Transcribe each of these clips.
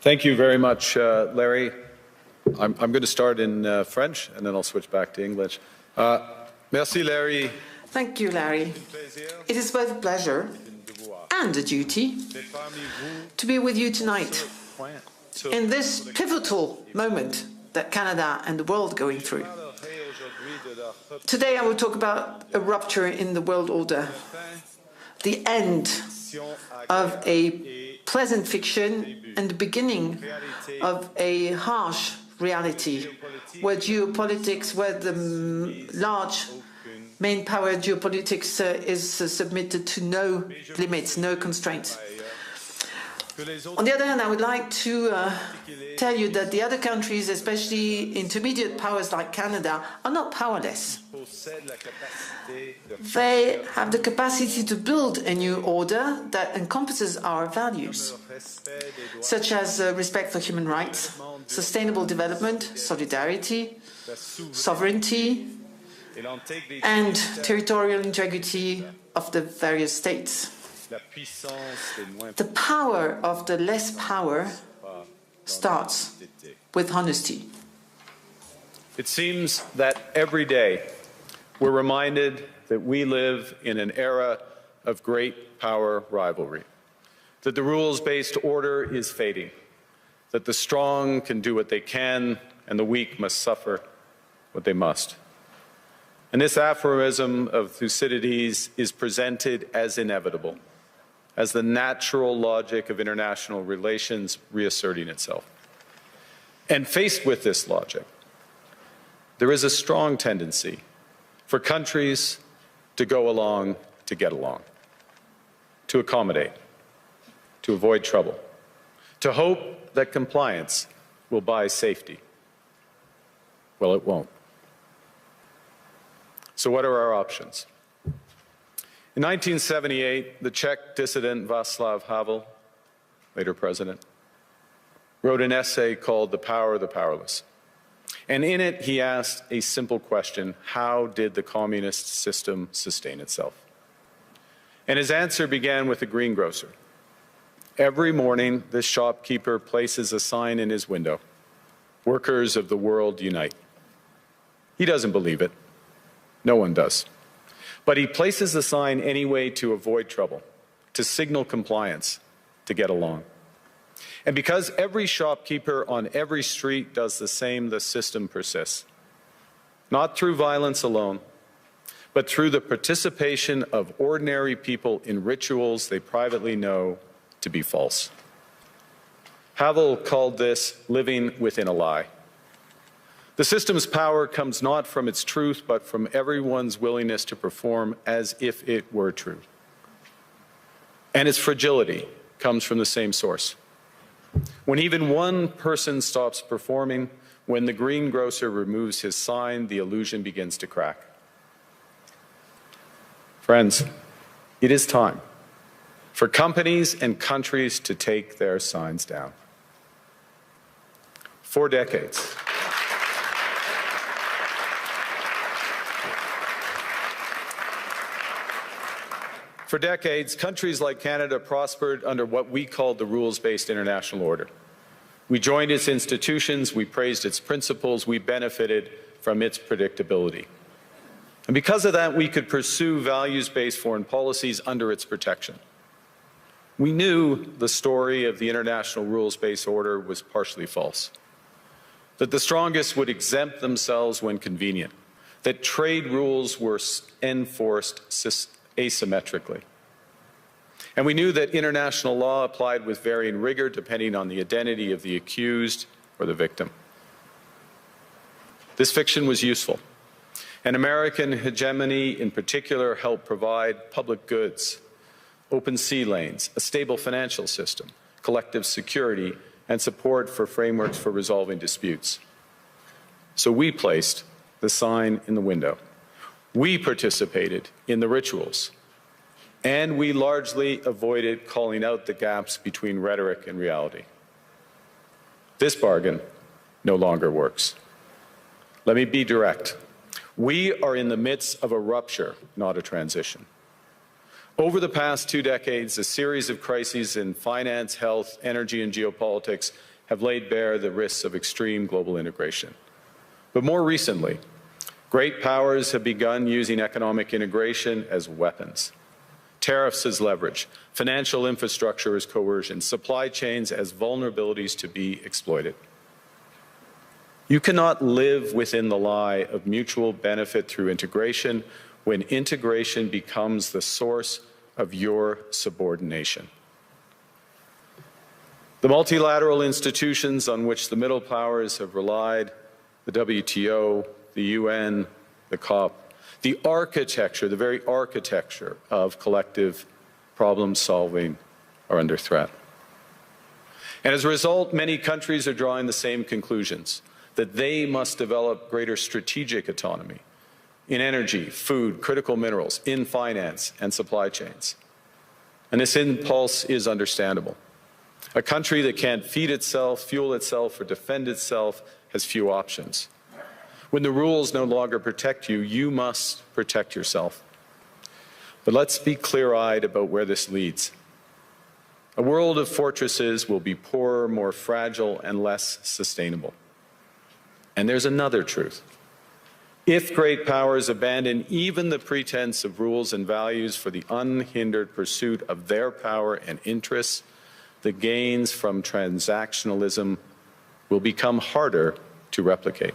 Thank you very much, Larry. I'm going to start in French, and then I'll switch back to English. Merci, Larry. Thank you, Larry. It is both a pleasure and a duty to be with you tonight in this pivotal moment that Canada and the world are going through. Today I will talk about a rupture in the world order, the end of a pleasant fiction and the beginning of a harsh reality, where geopolitics, where the large main power geopolitics is submitted to no limits, no constraints. On the other hand, I would like to tell you that the other countries, especially intermediate powers like Canada, are not powerless. They have the capacity to build a new order that encompasses our values, such as respect for human rights, sustainable development, solidarity, sovereignty, and territorial integrity of the various states. The power of the less power starts with honesty. It seems that every day we're reminded that we live in an era of great power rivalry, that the rules-based order is fading, that the strong can do what they can and the weak must suffer what they must. And this aphorism of Thucydides is presented as inevitable, as the natural logic of international relations reasserting itself. And faced with this logic, there is a strong tendency for countries to go along to get along, to accommodate, to avoid trouble, to hope that compliance will buy safety. Well, it won't. So what are our options? In 1978, the Czech dissident Václav Havel, later president, wrote an essay called The Power of the Powerless. And in it, he asked a simple question: how did the communist system sustain itself? And his answer began with a greengrocer. Every morning, this shopkeeper places a sign in his window: "Workers of the world unite." He doesn't believe it. No one does. But he places the sign anyway to avoid trouble, to signal compliance, to get along. And because every shopkeeper on every street does the same, the system persists. Not through violence alone, but through the participation of ordinary people in rituals they privately know to be false. Havel called this living within a lie. The system's power comes not from its truth, but from everyone's willingness to perform as if it were true. And its fragility comes from the same source. When even one person stops performing, when the greengrocer removes his sign, the illusion begins to crack. Friends, it is time for companies and countries to take their signs down. For decades, countries like Canada prospered under what we called the rules-based international order. We joined its institutions, we praised its principles, we benefited from its predictability. And because of that, we could pursue values-based foreign policies under its protection. We knew the story of the international rules-based order was partially false, that the strongest would exempt themselves when convenient, that trade rules were enforced asymmetrically. And we knew that international law applied with varying rigor depending on the identity of the accused or the victim. This fiction was useful, and American hegemony in particular helped provide public goods, open sea lanes, a stable financial system, collective security, and support for frameworks for resolving disputes. So we placed the sign in the window. We participated in the rituals, and we largely avoided calling out the gaps between rhetoric and reality. This bargain no longer works. Let me be direct. We are in the midst of a rupture, not a transition. Over the past 2 decades, a series of crises in finance, health, energy, and geopolitics have laid bare the risks of extreme global integration. But more recently, great powers have begun using economic integration as weapons. Tariffs as leverage, financial infrastructure as coercion, supply chains as vulnerabilities to be exploited. You cannot live within the lie of mutual benefit through integration when integration becomes the source of your subordination. The multilateral institutions on which the middle powers have relied, the WTO, the UN, the COP, the architecture, the very architecture of collective problem solving are under threat. And as a result, many countries are drawing the same conclusions, that they must develop greater strategic autonomy in energy, food, critical minerals, in finance and supply chains. And this impulse is understandable. A country that can't feed itself, fuel itself, or defend itself has few options. When the rules no longer protect you, you must protect yourself. But let's be clear-eyed about where this leads. A world of fortresses will be poorer, more fragile, and less sustainable. And there's another truth. If great powers abandon even the pretense of rules and values for the unhindered pursuit of their power and interests, the gains from transactionalism will become harder to replicate.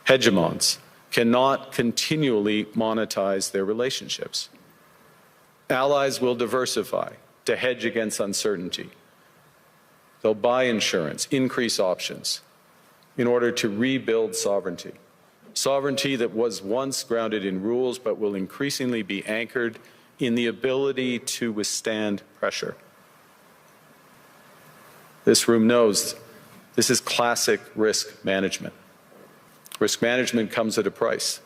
Hegemons cannot continually monetize their relationships. Allies will diversify to hedge against uncertainty. They'll buy insurance, increase options in order to rebuild sovereignty. Sovereignty that was once grounded in rules but will increasingly be anchored in the ability to withstand pressure. This room knows this is classic risk management. Risk management comes at a price.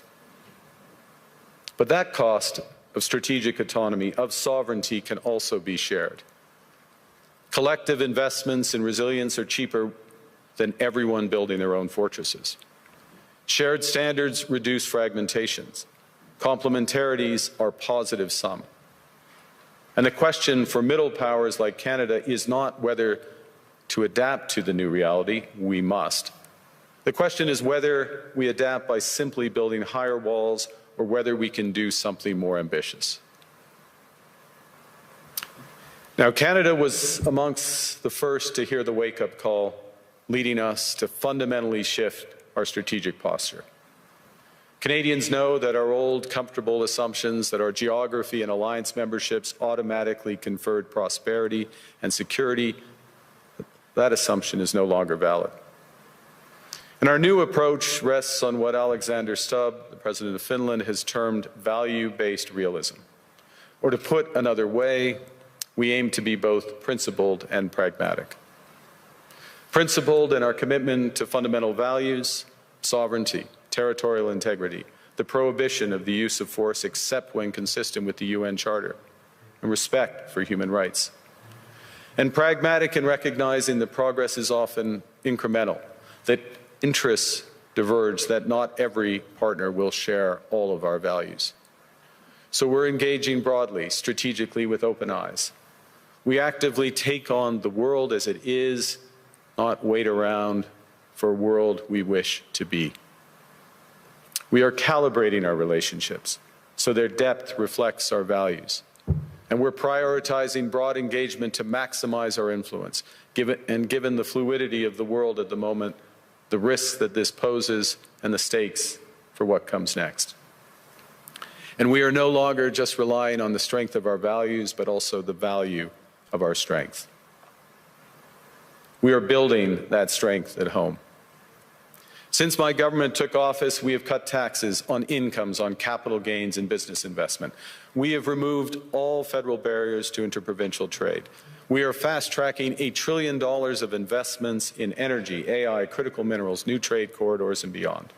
But that cost of strategic autonomy, of sovereignty, can also be shared. Collective investments in resilience are cheaper than everyone building their own fortresses. Shared standards reduce fragmentations. Complementarities are positive sum. And the question for middle powers like Canada is not whether to adapt to the new reality. We must. The question is whether we adapt by simply building higher walls or whether we can do something more ambitious. Now, Canada was amongst the first to hear the wake-up call, leading us to fundamentally shift our strategic posture. Canadians know that our old, comfortable assumptions that our geography and alliance memberships automatically conferred prosperity and security, that assumption is no longer valid. And our new approach rests on what Alexander Stubb, the President of Finland, has termed value-based realism. Or to put another way, we aim to be both principled and pragmatic. Principled in our commitment to fundamental values, sovereignty, territorial integrity, the prohibition of the use of force except when consistent with the UN Charter, and respect for human rights. And pragmatic in recognizing that progress is often incremental, that interests diverge, that not every partner will share all of our values. So we're engaging broadly, strategically, with open eyes. We actively take on the world as it is, not wait around for a world we wish to be. We are calibrating our relationships so their depth reflects our values. And we're prioritizing broad engagement to maximize our influence. Given the fluidity of the world at the moment, the risks that this poses and the stakes for what comes next. And we are no longer just relying on the strength of our values, but also the value of our strength. We are building that strength at home. Since my government took office, we have cut taxes on incomes, on capital gains and business investment. We have removed all federal barriers to interprovincial trade. We are fast-tracking $1 trillion of investments in energy, AI, critical minerals, new trade corridors, and beyond.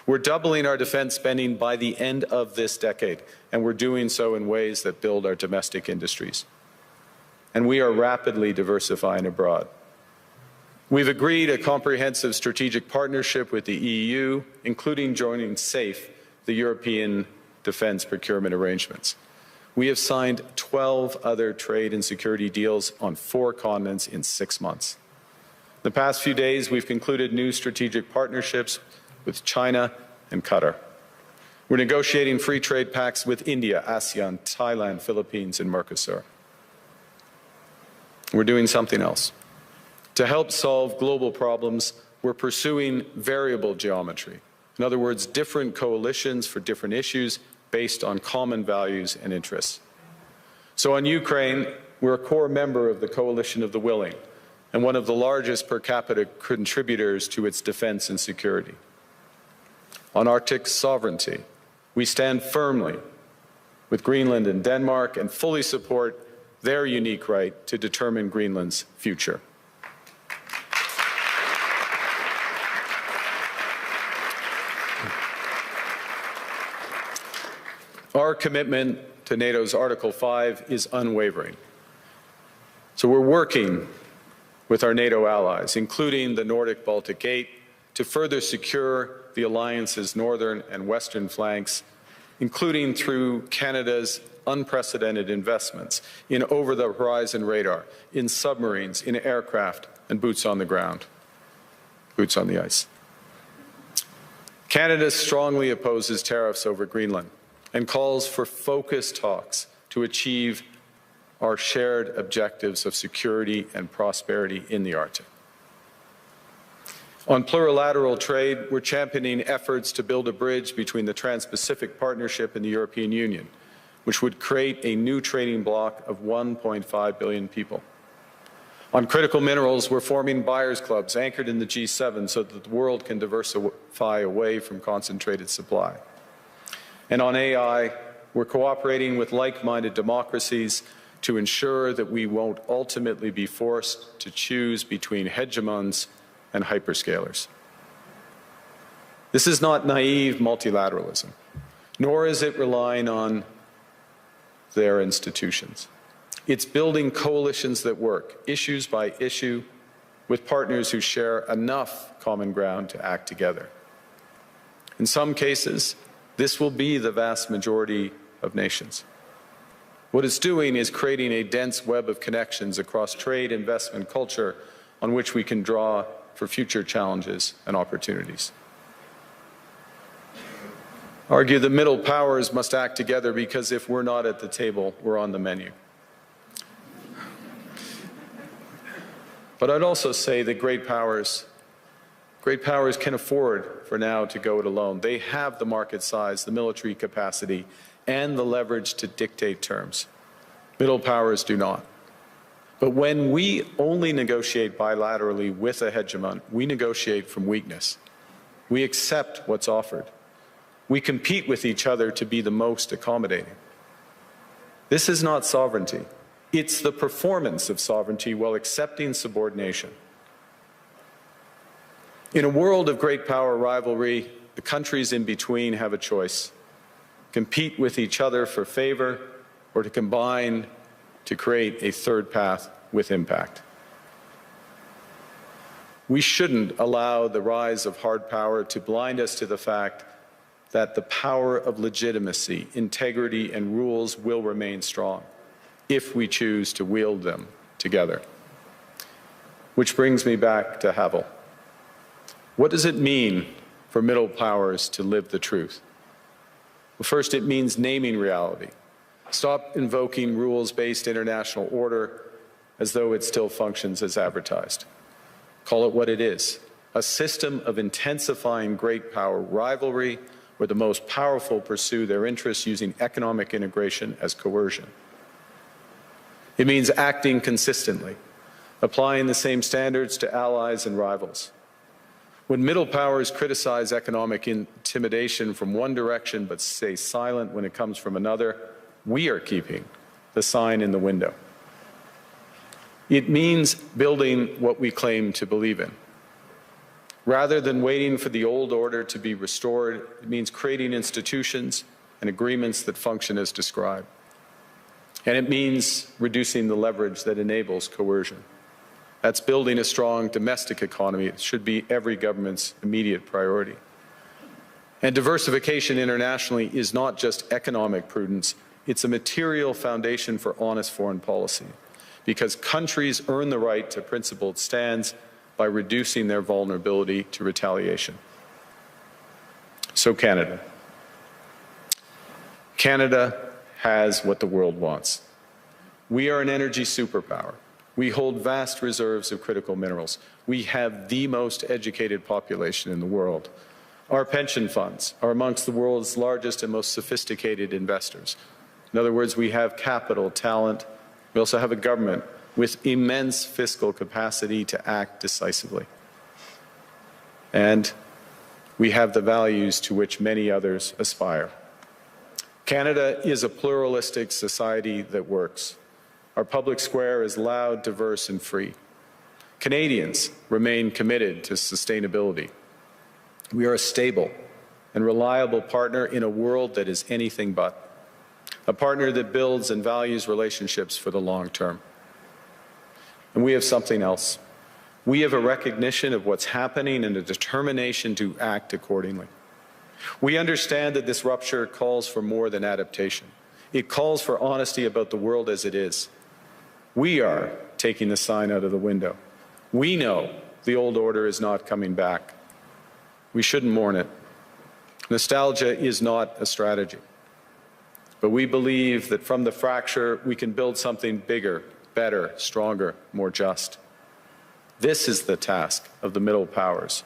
We're doubling our defense spending by the end of this decade, and we're doing so in ways that build our domestic industries. And we are rapidly diversifying abroad. We've agreed a comprehensive strategic partnership with the EU, including joining SAFE, the European Defence Procurement Arrangements. we have signed 12 other trade and security deals on 4 continents in 6 months. The past few days, we've concluded new strategic partnerships with China and Qatar. We're negotiating free trade pacts with India, ASEAN, Thailand, Philippines, and Mercosur. We're doing something else. To help solve global problems, we're pursuing variable geometry. In other words, different coalitions for different issues based on common values and interests. So on Ukraine, we're a core member of the Coalition of the Willing and one of the largest per capita contributors to its defense and security. On Arctic sovereignty, we stand firmly with Greenland and Denmark and fully support their unique right to determine Greenland's future. Our commitment to NATO's Article 5 is unwavering. So we're working with our NATO allies, including the Nordic-Baltic Gate, to further secure the alliance's northern and western flanks, including through Canada's unprecedented investments in over-the-horizon radar, in submarines, in aircraft, and boots on the ground, boots on the ice. Canada strongly opposes tariffs over Greenland and calls for focused talks to achieve our shared objectives of security and prosperity in the Arctic. On plurilateral trade, we're championing efforts to build a bridge between the Trans-Pacific Partnership and the European Union, which would create a new trading bloc of 1.5 billion people. On critical minerals, we're forming buyers' clubs anchored in the G7 so that the world can diversify away from concentrated supply. And on AI, we're cooperating with like-minded democracies to ensure that we won't ultimately be forced to choose between hegemons and hyperscalers. This is not naive multilateralism, nor is it relying on their institutions. It's building coalitions that work, issues by issue, with partners who share enough common ground to act together. In some cases, this will be the vast majority of nations. What it's doing is creating a dense web of connections across trade, investment, culture, on which we can draw for future challenges and opportunities. Argue the middle powers must act together because if we're not at the table, we're on the menu. But I'd also say that great powers can afford for now to go it alone. They have the market size, the military capacity, and the leverage to dictate terms. Middle powers do not. But when we only negotiate bilaterally with a hegemon, we negotiate from weakness. We accept what's offered. We compete with each other to be the most accommodating. This is not sovereignty. It's the performance of sovereignty while accepting subordination. In a world of great power rivalry, the countries in between have a choice: compete with each other for favor, or to combine to create a third path with impact. We shouldn't allow the rise of hard power to blind us to the fact that the power of legitimacy, integrity, and rules will remain strong if we choose to wield them together. Which brings me back to Havel. What does it mean for middle powers to live the truth? Well, first, it means naming reality. Stop invoking rules-based international order as though it still functions as advertised. Call it what it is: a system of intensifying great power rivalry where the most powerful pursue their interests using economic integration as coercion. It means acting consistently, applying the same standards to allies and rivals. When middle powers criticize economic intimidation from one direction but stay silent when it comes from another, we are keeping the sign in the window. It means building what we claim to believe in. Rather than waiting for the old order to be restored, it means creating institutions and agreements that function as described. And it means reducing the leverage that enables coercion. That's building a strong domestic economy. It should be every government's immediate priority. And diversification internationally is not just economic prudence, It's a material foundation for honest foreign policy, because countries earn the right to principled stands by reducing their vulnerability to retaliation. So Canada. Canada has what the world wants. We are an energy superpower. We hold vast reserves of critical minerals. We have the most educated population in the world. Our pension funds are amongst the world's largest and most sophisticated investors. In other words, we have capital, talent. We also have a government with immense fiscal capacity to act decisively. And we have the values to which many others aspire. Canada is a pluralistic society that works. Our public square is loud, diverse, and free. Canadians remain committed to sustainability. We are a stable and reliable partner in a world that is anything but. A partner that builds and values relationships for the long term. And we have something else. We have a recognition of what's happening and a determination to act accordingly. We understand that this rupture calls for more than adaptation. It calls for honesty about the world as it is. We are taking the sign out of the window. We know the old order is not coming back. We shouldn't mourn it. Nostalgia is not a strategy. But we believe that from the fracture, we can build something bigger, better, stronger, more just. This is the task of the middle powers.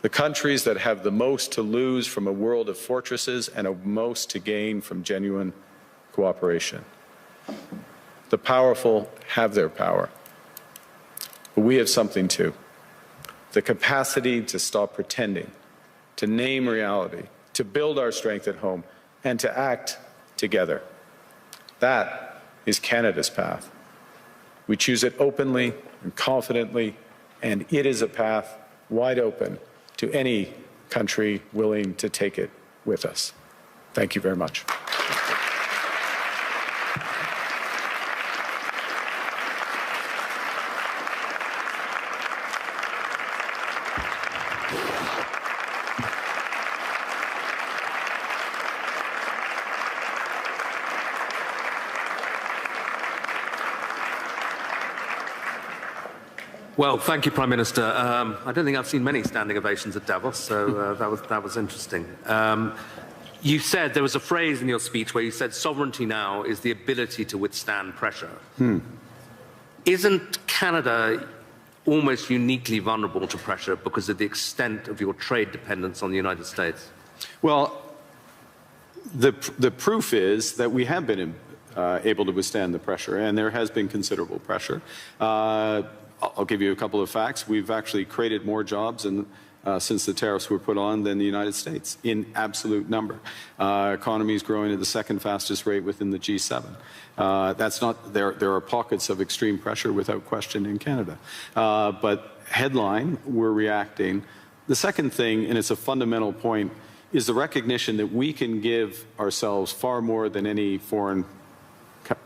The countries that have the most to lose from a world of fortresses and the most to gain from genuine cooperation. The powerful have their power. But we have something too. The capacity to stop pretending, to name reality, to build our strength at home, and to act together. That is Canada's path. We choose it openly and confidently, and it is a path wide open to any country willing to take it with us. Thank you very much. Well, thank you, Prime Minister. I don't think I've seen many standing ovations at Davos, so that was interesting. You said, there was a phrase in your speech where you said sovereignty now is the ability to withstand pressure. Isn't Canada almost uniquely vulnerable to pressure because of the extent of your trade dependence on the United States? Well, the proof is that we have been able to withstand the pressure, and there has been considerable pressure. I'll give you a couple of facts. We've actually created more jobs since the tariffs were put on than the United States in absolute number. Economy is growing at the second fastest rate within the G7. That's not there are pockets of extreme pressure without question in Canada. But headline, we're reacting. The second thing, and it's a fundamental point, is the recognition that we can give ourselves far more than any foreign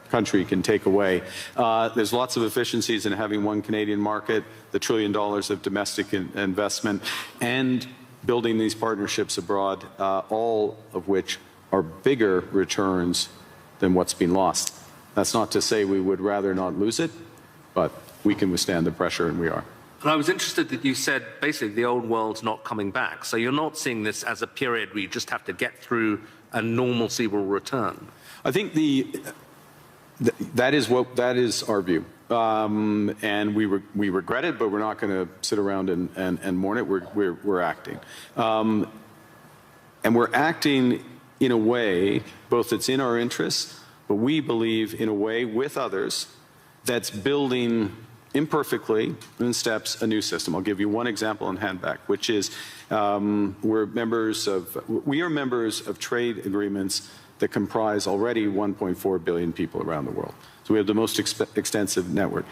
country can take away. There's lots of efficiencies in having one Canadian market, the $1 trillion of domestic investment, and building these partnerships abroad, all of which are bigger returns than what's been lost. That's not to say we would rather not lose it, but we can withstand the pressure, and we are. And I was interested that you said basically the old world's not coming back. So you're not seeing this as a period where you just have to get through and normalcy will return. I think that is our view, and we regret it, but we're not going to sit around and mourn it. We're acting, and we're acting in a way both that's in our interests, but we believe in a way with others that's building imperfectly in steps a new system. I'll give you one example on handback, which is we are members of trade agreements that comprise already 1.4 billion people around the world. So we have the most extensive network.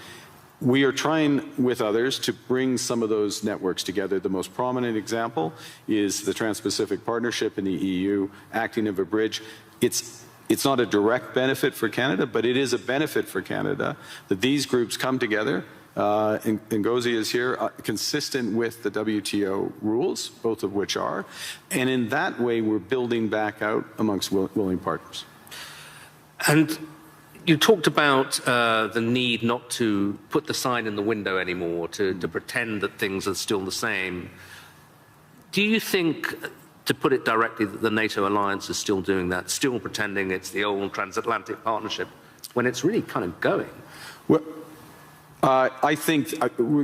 We are trying with others to bring some of those networks together. The most prominent example is the Trans-Pacific Partnership in the EU, acting as a bridge. It's not a direct benefit for Canada, but it is a benefit for Canada that these groups come together. And Ngozi is here, consistent with the WTO rules, both of which are. And in that way, we're building back out amongst willing partners. And you talked about the need not to put the sign in the window anymore, to pretend that things are still the same. Do you think, to put it directly, that the NATO alliance is still doing that, still pretending it's the old transatlantic partnership, when it's really kind of going? Well, I think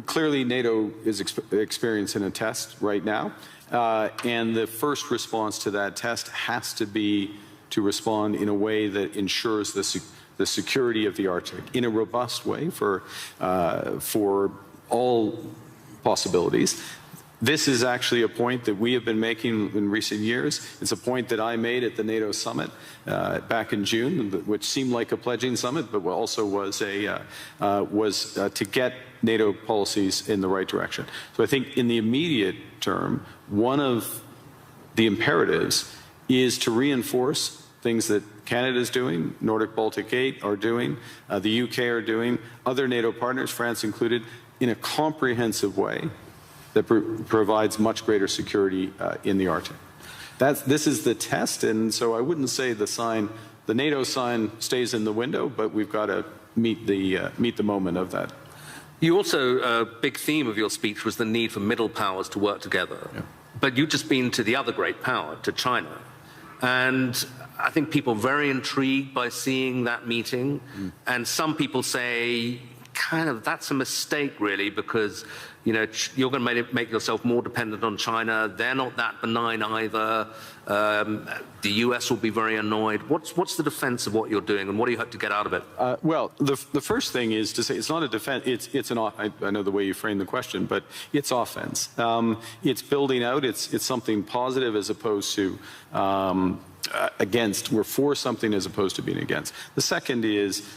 clearly NATO is experiencing a test right now, and the first response to that test has to be to respond in a way that ensures the security of the Arctic in a robust way for all possibilities. This is actually a point that we have been making in recent years. It's a point that I made at the NATO summit back in June, which seemed like a pledging summit, but also was to get NATO policies in the right direction. So I think in the immediate term, one of the imperatives is to reinforce things that Canada is doing, Nordic Baltic 8 are doing, the UK are doing, other NATO partners, France included, in a comprehensive way that provides much greater security in the Arctic. This is the test, and so I wouldn't say the NATO sign stays in the window, but we've got to meet the moment of that. You also, a big theme of your speech was the need for middle powers to work together. Yeah. But you've just been to the other great power, to China. And I think people are very intrigued by seeing that meeting. And some people say, kind of, that's a mistake, really, because you're going to make yourself more dependent on China. They're not that benign either. The US will be very annoyed. What's the defense of what you're doing, and what do you hope to get out of it? Well, the first thing is to say it's not a defense. I know the way you framed the question, but it's offense. It's building out. It's something positive as opposed to against. We're for something as opposed to being against. The second is,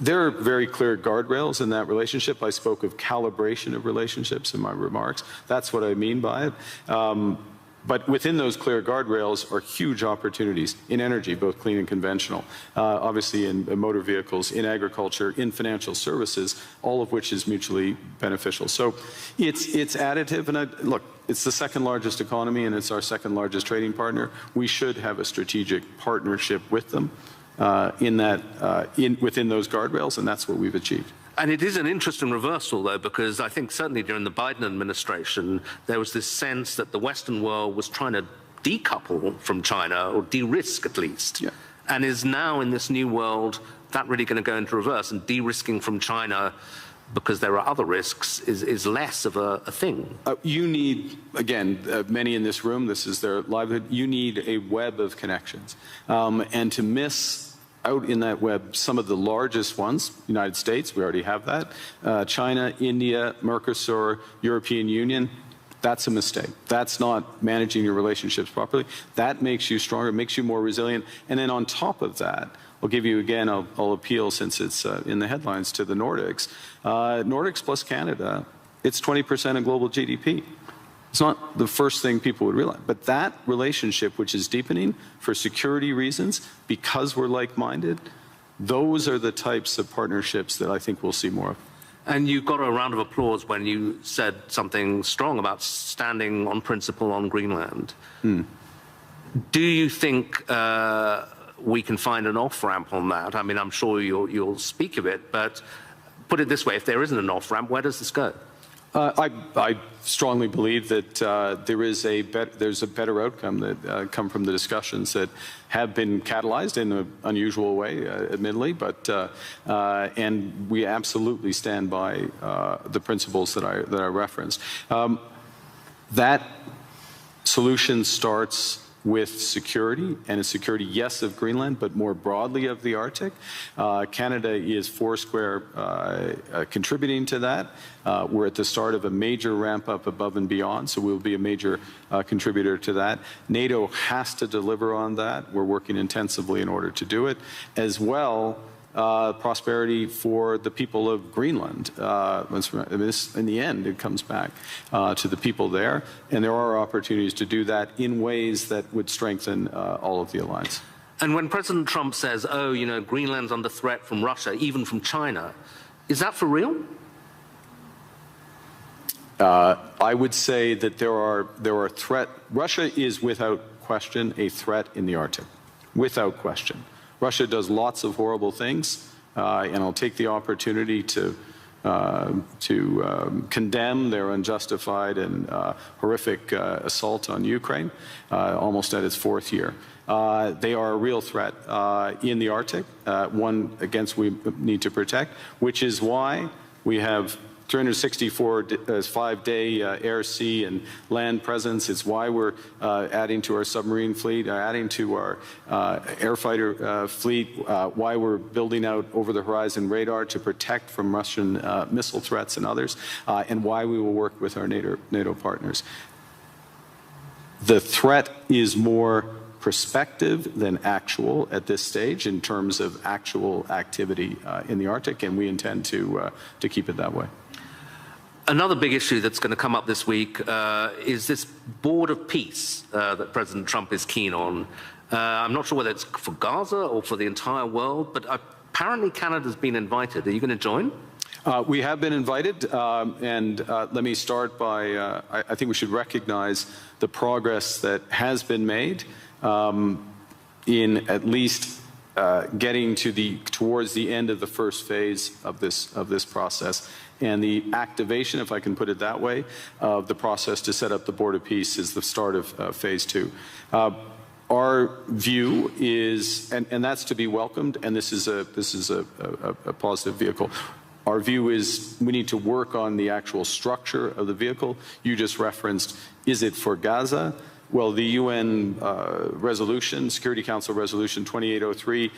there are very clear guardrails in that relationship. I spoke of calibration of relationships in my remarks. That's what I mean by it. But within those clear guardrails are huge opportunities in energy, both clean and conventional, obviously in motor vehicles, in agriculture, in financial services, all of which is mutually beneficial. So it's additive. And look, it's the second largest economy, and it's our second largest trading partner. We should have a strategic partnership with them. Within those guardrails, and that's what we've achieved. And it is an interesting reversal, though, because I think certainly during the Biden administration, there was this sense that the Western world was trying to decouple from China, or de-risk at least, yeah. And is now in this new world that really going to go into reverse, and de-risking from China, because there are other risks, is less of a thing. You need, again, many in this room, this is their livelihood, you need a web of connections. And to miss out in that web some of the largest ones, United States, we already have that, China, India, Mercosur, European Union, that's a mistake. That's not managing your relationships properly. That makes you stronger, makes you more resilient. And then on top of that, I'll give you again, I'll appeal since it's in the headlines to the Nordics. Nordics plus Canada, it's 20% of global GDP. It's not the first thing people would realize. But that relationship, which is deepening for security reasons, because we're like-minded, those are the types of partnerships that I think we'll see more of. And you got a round of applause when you said something strong about standing on principle on Greenland. Do you think we can find an off-ramp on that? I mean, I'm sure you'll speak of it, but put it this way, if there isn't an off-ramp, where does this go? I strongly believe that there's a better outcome that come from the discussions that have been catalyzed in an unusual way, admittedly, but and we absolutely stand by the principles that I referenced. That solution starts with security, and a security, yes, of Greenland, but more broadly of the Arctic. Canada is foursquare contributing to that. We're at the start of a major ramp up above and beyond, so we'll be a major contributor to that. NATO has to deliver on that. We're working intensively in order to do it. As well, prosperity for the people of Greenland. In the end, it comes back to the people there, and there are opportunities to do that in ways that would strengthen all of the alliance. And when President Trump says, oh, Greenland's under threat from Russia, even from China, is that for real? I would say that there are threats. Russia is without question a threat in the Arctic, without question. Russia does lots of horrible things, and I'll take the opportunity to condemn their unjustified and horrific assault on Ukraine, almost at its fourth year. They are a real threat in the Arctic, one against we need to protect, which is why we have 364 5-day air, sea, and land presence. It's why we're adding to our submarine fleet, adding to our air fighter fleet, why we're building out over-the-horizon radar to protect from Russian missile threats and others, and why we will work with our NATO partners. The threat is more prospective than actual at this stage in terms of actual activity in the Arctic, and we intend to keep it that way. Another big issue that's going to come up this week is this board of peace that President Trump is keen on. I'm not sure whether it's for Gaza or for the entire world, but apparently Canada's been invited. Are you going to join? We have been invited, and let me start by, I think we should recognize the progress that has been made in at least getting towards the end of the first phase of this process. And the activation, if I can put it that way, of the process to set up the Board of Peace is the start of phase 2. Our view is, and that's to be welcomed, and this is a positive vehicle. Our view is we need to work on the actual structure of the vehicle. You just referenced, is it for Gaza? Well, the UN resolution, Security Council Resolution 2803,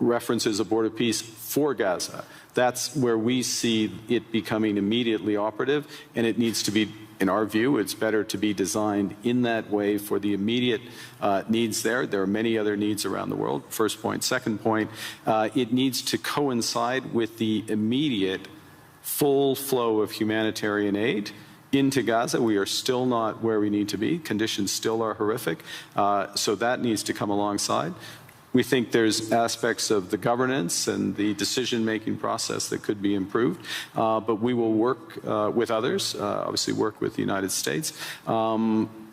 references a Board of Peace for Gaza. That's where we see it becoming immediately operative, and it needs to be, in our view, it's better to be designed in that way for the immediate needs there. There are many other needs around the world, first point. Second point, it needs to coincide with the immediate full flow of humanitarian aid into Gaza. We are still not where we need to be. Conditions still are horrific, so that needs to come alongside. We think there's aspects of the governance and the decision-making process that could be improved, but we will work with others, obviously work with the United States,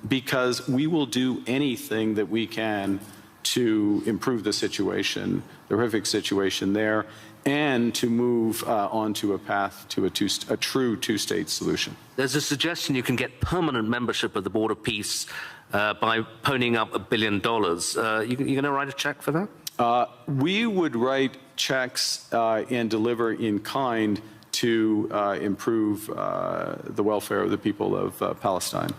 because we will do anything that we can to improve the situation, the horrific situation there, and to move onto a path to a true two-state solution. There's a suggestion you can get permanent membership of the Board of Peace by ponying up $1 billion. You going to write a check for that? We would write checks and deliver in kind to improve the welfare of the people of Palestine.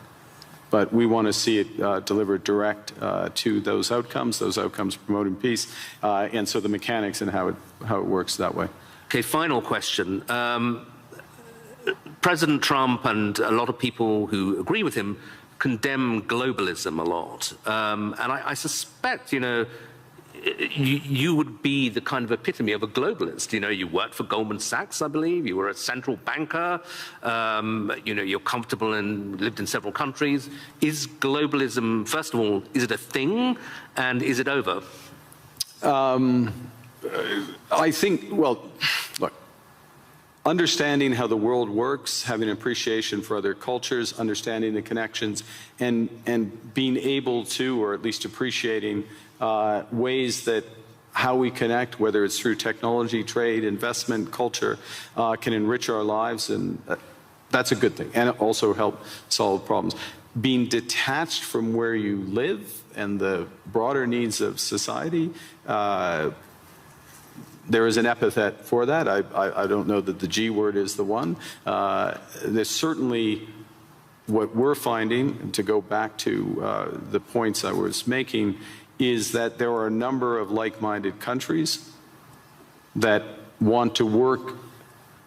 But we want to see it delivered direct to those outcomes promoting peace, and so the mechanics and how it works that way. Okay, final question. President Trump and a lot of people who agree with him condemn globalism a lot. And I suspect, you would be the kind of epitome of a globalist. You worked for Goldman Sachs, I believe. You were a central banker. You're comfortable and lived in several countries. Is globalism, first of all, is it a thing, and is it over? I think, well, look, understanding how the world works, having an appreciation for other cultures, understanding the connections, and being able to, or at least appreciating ways that how we connect, whether it's through technology, trade, investment, culture, can enrich our lives, and that's a good thing, and also help solve problems. Being detached from where you live and the broader needs of society, there is an epithet for that. I don't know that the G word is the one. There's certainly what we're finding, and to go back to the points I was making, is that there are a number of like-minded countries that want to work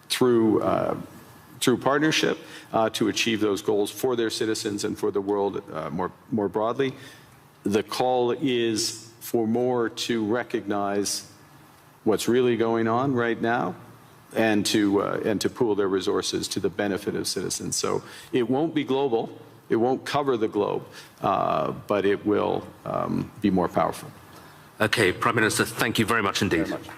through partnership to achieve those goals for their citizens and for the world more broadly. The call is for more to recognize what's really going on right now, and to pool their resources to the benefit of citizens. So it won't be global, it won't cover the globe, but it will be more powerful. Okay, Prime Minister, thank you very much indeed. Very much.